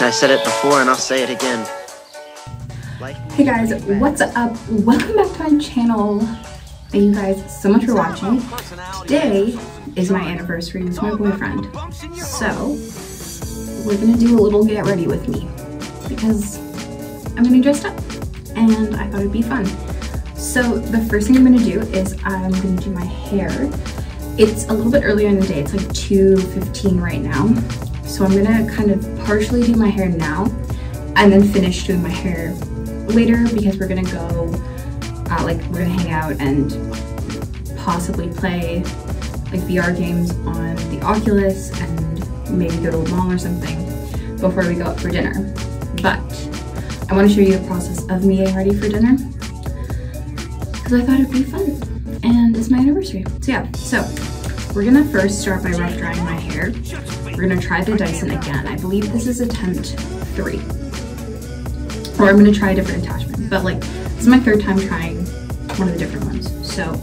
I said it before and I'll say it again. Hey guys, what's up? Welcome back to my channel. Thank you guys so much for watching. Today is my anniversary with my boyfriend. So, we're gonna do a little get ready with me because I'm gonna be dressed up and I thought it'd be fun. So the first thing I'm gonna do is I'm gonna do my hair. It's a little bit earlier in the day, it's like 2:15 right now. So I'm gonna kind of partially do my hair now and then finish doing my hair later because we're gonna go, we're gonna hang out and possibly play like VR games on the Oculus and maybe go to a mall or something before we go out for dinner. But I wanna show you the process of me getting ready for dinner because I thought it'd be fun and it's my anniversary. So yeah, so we're gonna first start by rough drying my hair. We're gonna try the Dyson again. I believe this is attempt 3. Or I'm gonna try a different attachment, but like, this is my 3rd time trying one of the different ones. So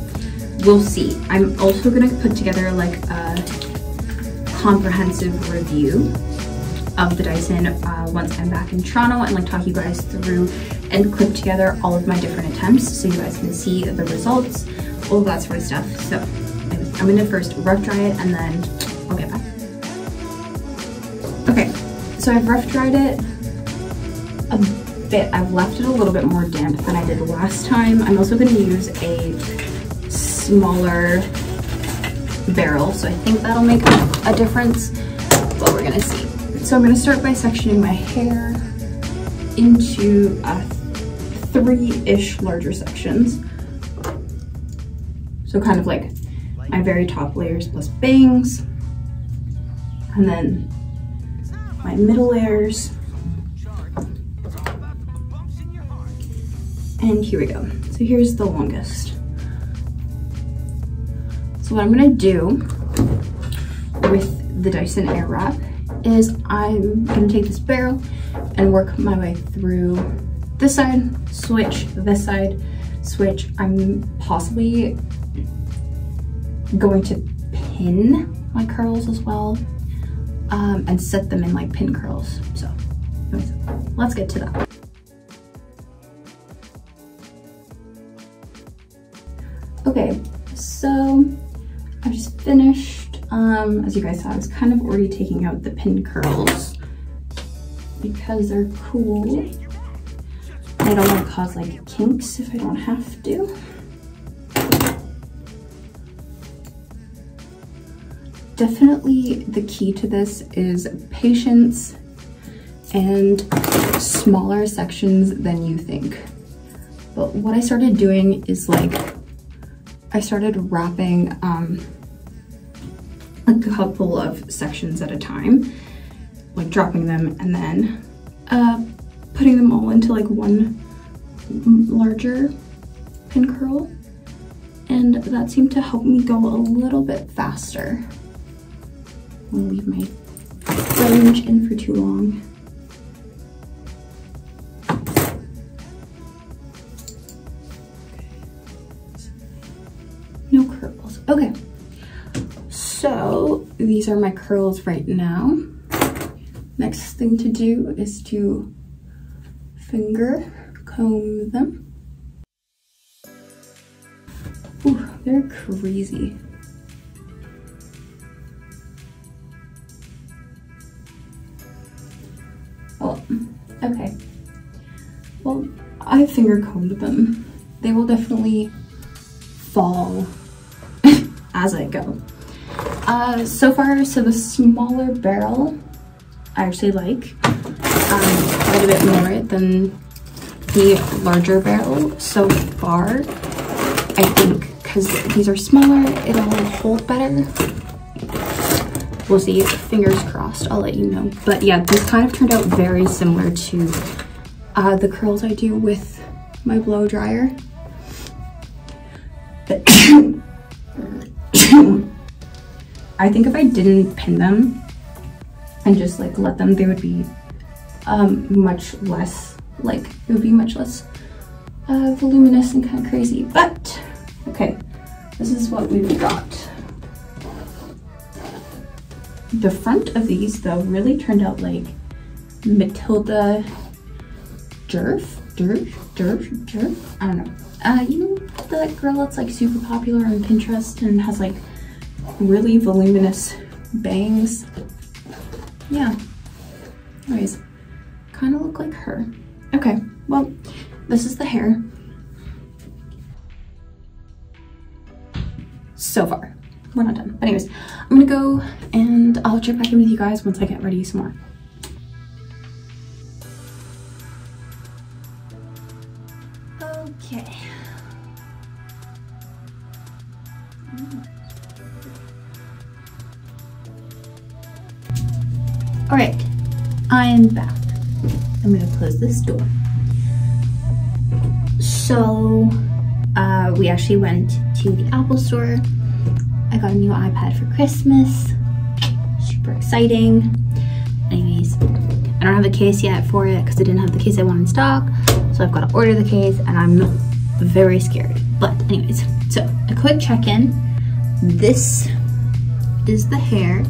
we'll see. I'm also gonna put together like a comprehensive review of the Dyson once I'm back in Toronto and like talk you guys through and clip together all of my different attempts so you guys can see the results, all of that sort of stuff. So I'm gonna first rough dry it and then I'll get back. Okay, so I've rough dried it a bit. I've left it a little bit more damp than I did last time. I'm also gonna use a smaller barrel, so I think that'll make a difference, but we're gonna see. So I'm gonna start by sectioning my hair into 3-ish larger sections. So kind of like my very top layers plus bangs, and then my middle layers, and here we go. So here's the longest. So what I'm gonna do with the Dyson Airwrap is I'm gonna take this barrel and work my way through this side, switch, this side, switch. I'm possibly going to pin my curls as well and set them in like pin curls. So let's get to that. Okay, so I've just finished. As you guys saw, I was kind of already taking out the pin curls because they're cool. I don't want to cause like kinks if I don't have to. Definitely the key to this is patience and smaller sections than you think. But what I started doing is like, I started wrapping a couple of sections at a time, like dropping them and then putting them all into like one larger pin curl. And that seemed to help me go a little bit faster. I'll leave my fringe in for too long. No curls. Okay. So these are my curls right now. Next thing to do is to finger comb them. Ooh, they're crazy. Oh, okay. Well, I finger combed them. They will definitely fall as I go. So far, so the smaller barrel I actually like quite a bit more than the larger barrel so far, I think, because these are smaller, it'll hold better. We'll see, fingers crossed, I'll let you know. But yeah, these kind of turned out very similar to the curls I do with my blow dryer. But I think if I didn't pin them and just like let them, they would be much less, like it would be much less voluminous and kind of crazy. But okay, this is what we've got. The front of these though really turned out like Matilda Jerf? I don't know. You know that girl that's like super popular on Pinterest and has like really voluminous bangs? Yeah. Anyways, kind of look like her. Okay, well, this is the hair. So far, we're not done. But anyways, I'm gonna go and I'll check back in with you guys once I get ready some more. Okay. All right, I am back. I'm gonna close this door. So, we actually went to the Apple store. I got a new iPad for Christmas. Super exciting. Anyways, I don't have a case yet for it because I didn't have the case I want in stock. So I've got to order the case and I'm very scared. But anyways, so a quick check-in. This is the hair.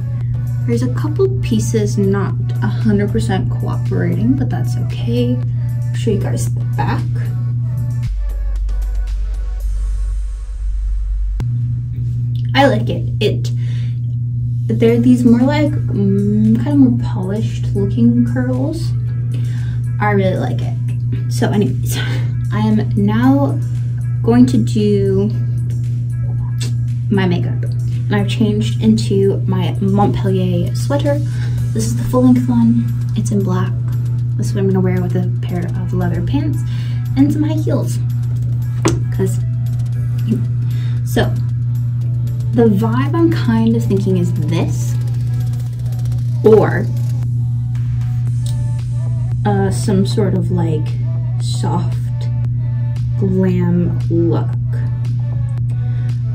There's a couple pieces not 100% cooperating, but that's okay. I'll show you guys the back. I like it. They're these more like, kind of more polished looking curls. I really like it. So anyways, I am now going to do my makeup. And I've changed into my Montpellier sweater. This is the full length one. It's in black. This is what I'm gonna wear with a pair of leather pants and some high heels. So, the vibe I'm kind of thinking is this, or some sort of like soft glam look.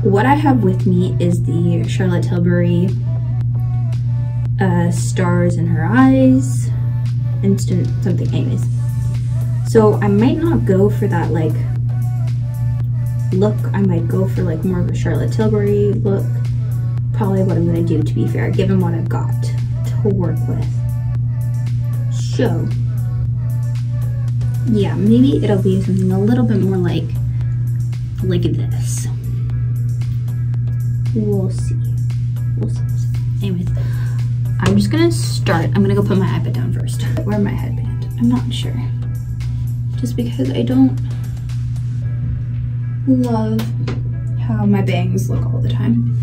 What I have with me is the Charlotte Tilbury Stars in Her Eyes instant something. Anyways, so I might not go for that like look. I might go for like more of a Charlotte Tilbury look. Probably what I'm gonna do, to be fair, given what I've got to work with. So yeah, maybe it'll be something a little bit more like this. We'll see. Anyways, I'm just gonna start. I'm gonna go put my iPad down first. Where my headband? I'm not sure. Just because I don't love how my bangs look all the time.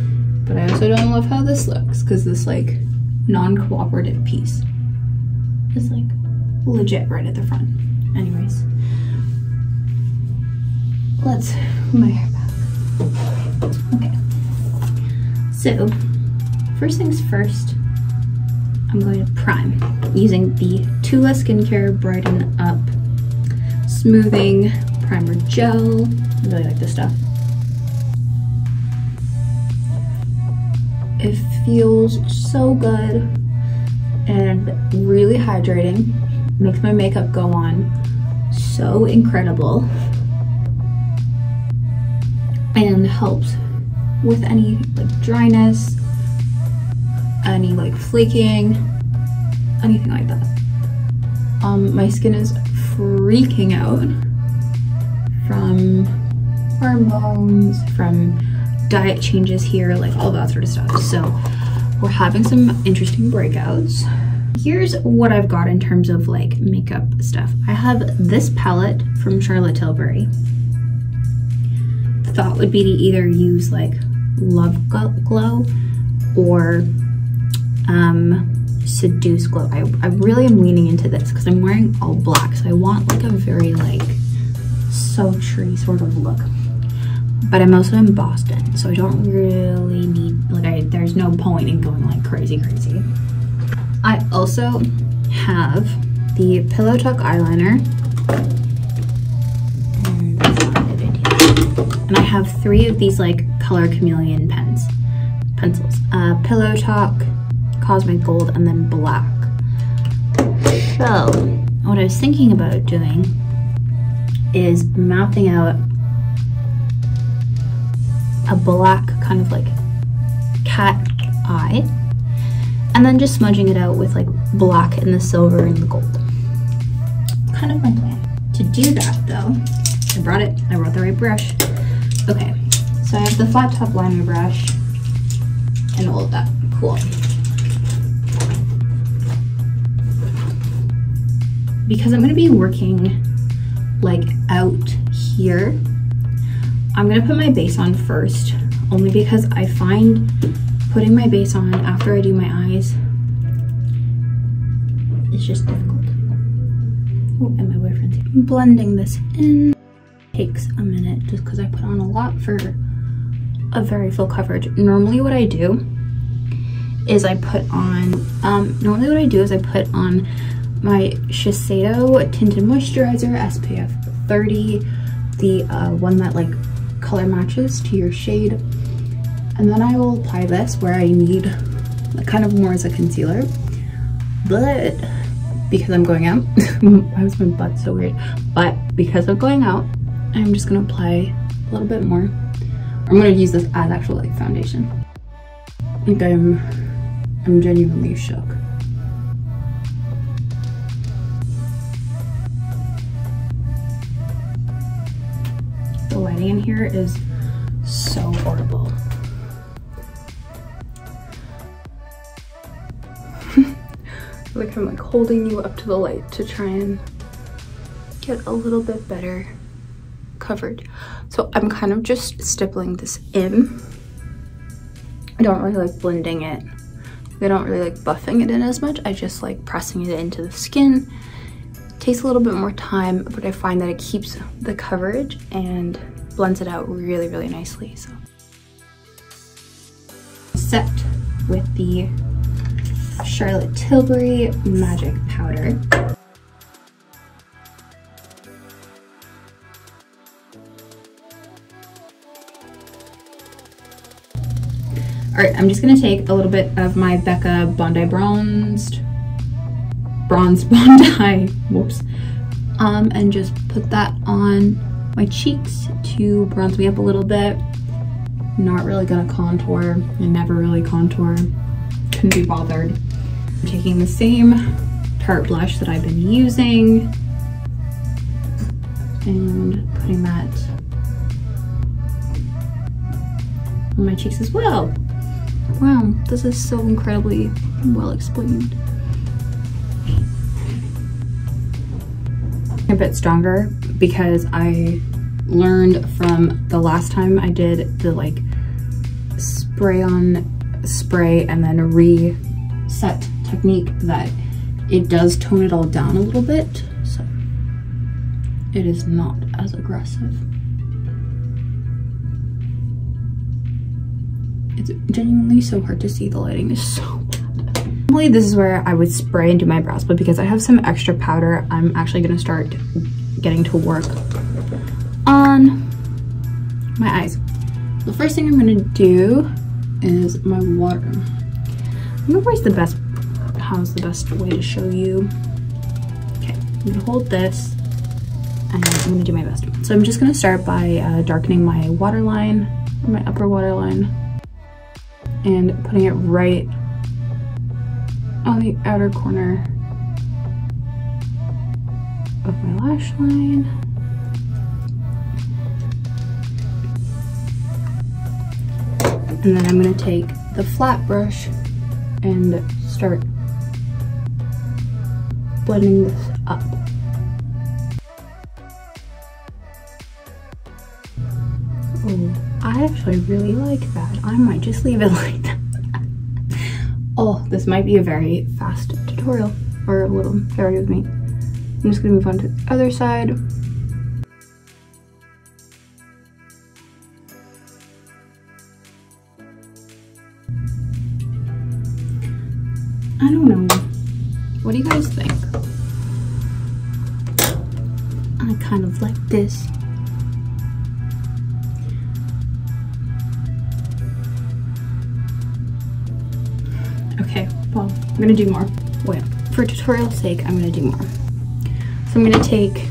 But I also don't love how this looks, because this like non-cooperative piece is like legit right at the front. Anyways, let's put my hair back. Okay. So, first things first, I'm going to prime using the Tula Skincare Brighten Up Smoothing Primer Gel. I really like this stuff. It feels so good and really hydrating. Makes my makeup go on so incredible and helps with any like dryness, any like flaking, anything like that. My skin is freaking out from hormones, from diet changes here, like all that sort of stuff. So we're having some interesting breakouts. Here's what I've got in terms of like makeup stuff. I have this palette from Charlotte Tilbury. The thought would be to either use like Love Glow or Seduce Glow. I really am leaning into this because I'm wearing all black, so I want like a very like sultry sort of look. But I'm also in Boston, so I don't really need, like, there's no point in going like crazy. I also have the Pillow Talk eyeliner, and I have 3 of these like color chameleon pencils. Pillow Talk, Cosmic Gold, and then black. So what I was thinking about doing is mapping out a black kind of like cat eye, and then just smudging it out with like black and the silver and the gold. Kind of my plan. To do that though, I brought the right brush. Okay, so I have the flat top liner brush and all of that. Cool. Because I'm going to be working like out here, I'm going to put my base on first, only because I find putting my base on after I do my eyes is just difficult. Oh, and my boyfriend's here. Blending this in takes a minute just because I put on a lot for a very full coverage. Normally what I do is I put on my Shiseido Tinted Moisturizer SPF 30, the one that like color matches to your shade. And then I will apply this where I need kind of more as a concealer. But because I'm going out, why was my butt so weird? But because I'm going out, I'm just gonna apply a little bit more. I'm gonna use this as actual like foundation. I think I'm genuinely shook. The lighting in here is so horrible. Like I'm like holding you up to the light to try and get a little bit better coverage. So I'm kind of just stippling this in. I don't really like blending it. I don't really like buffing it in as much. I just like pressing it into the skin. It takes a little bit more time, but I find that it keeps the coverage and blends it out really, really nicely. So set with the Charlotte Tilbury Magic Powder. All right, I'm just gonna take a little bit of my Becca Bondi Bronze Bondi, whoops, and just put that on my cheeks to bronze me up a little bit. Not really gonna contour. I never really contour. Couldn't be bothered. I'm taking the same Tarte blush that I've been using and putting that on my cheeks as well. Wow, this is so incredibly well explained. A bit stronger because I learned from the last time I did the like spray on spray and then reset technique that it does tone it all down a little bit, so it is not as aggressive. It's genuinely so hard to see. The lighting is so bad. Normally this is where I would spray and do my brows, but because I have some extra powder, I'm actually gonna start getting to work on my eyes. The first thing I'm gonna do is my water. I don't know how's the best way to show you. Okay, I'm gonna hold this and I'm gonna do my best. So I'm just gonna start by darkening my waterline, my upper waterline, and putting it right on the outer corner of my lash line. And then I'm gonna take the flat brush and start blending this up. Oh, I actually really like that. I might just leave it like that. Oh, this might be a very fast tutorial, or a little, bear with me. I'm just gonna move on to the other side. I don't know. What do you guys think? I kind of like this. Okay, well, I'm gonna do more. Wait, for tutorial's sake, I'm gonna do more. So I'm gonna take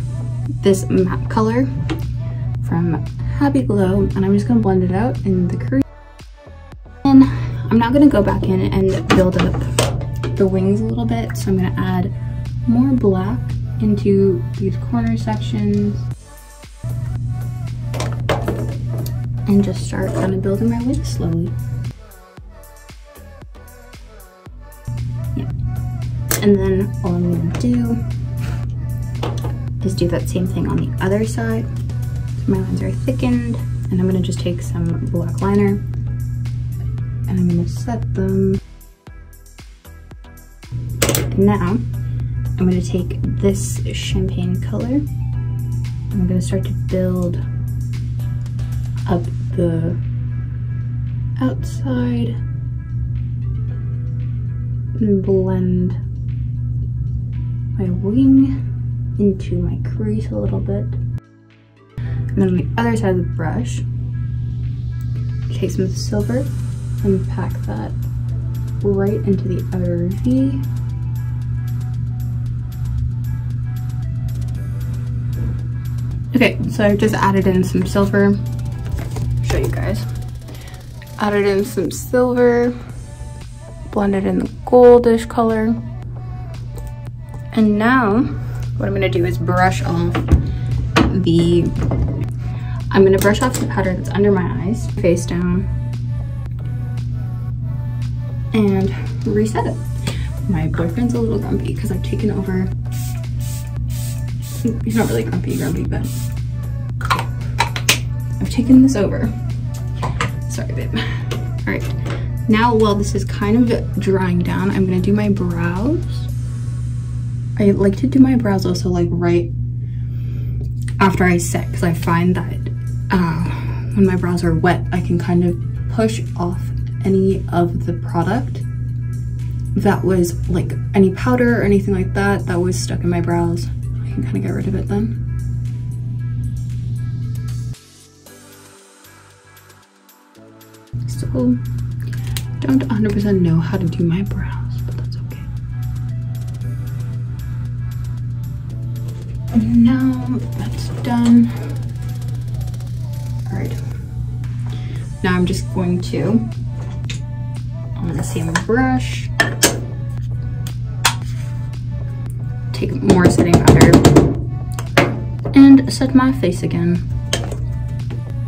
this matte color from Happy Glow, and I'm just gonna blend it out in the crease. And I'm now gonna go back in and build up the wings a little bit, so I'm gonna add more black into these corner sections and just start kind of building my wings slowly. Yeah. And then all I'm gonna do is do that same thing on the other side. So my lines are thickened, and I'm gonna just take some black liner and I'm gonna set them. And now I'm gonna take this champagne color and I'm gonna start to build up the outside and blend my wing into my crease a little bit. And then on the other side of the brush, take some silver and pack that right into the other V. Okay, so I've just added in some silver. I'll show you guys. Added in some silver, blended in the goldish color. And now what I'm gonna do is brush off I'm gonna brush off the powder that's under my eyes, face down, and reset it. My boyfriend's a little grumpy because I've taken over. He's not really grumpy, but I've taken this over. Sorry, babe. All right, now while this is kind of drying down, I'm gonna do my brows. I like to do my brows also like right after I set, because I find that when my brows are wet, I can kind of push off any of the product that was like any powder or anything like that that was stuck in my brows. I can kind of get rid of it then. So, don't 100% know how to do my brows, but that's okay. And now that's done. All right. Now I'm just going to, on the same brush, take more setting powder and set my face again.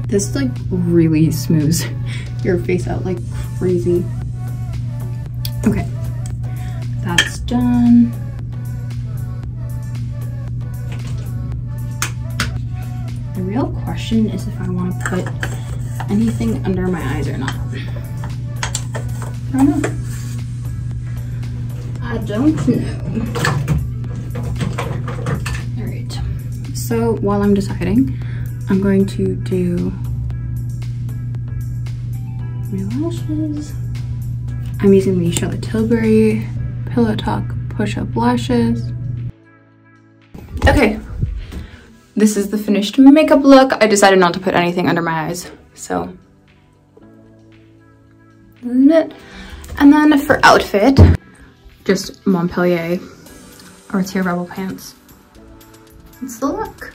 This like really smooths your face out like crazy. Okay, that's done. The real question is if I want to put anything under my eyes or not. I don't know. All right, so while I'm deciding, I'm going to do my lashes. I'm using the Charlotte Tilbury Pillow Talk Push-Up Lashes. Okay, this is the finished makeup look. I decided not to put anything under my eyes, so isn't it? And then for outfit, just Montpellier Artier Rebel pants. That's the look.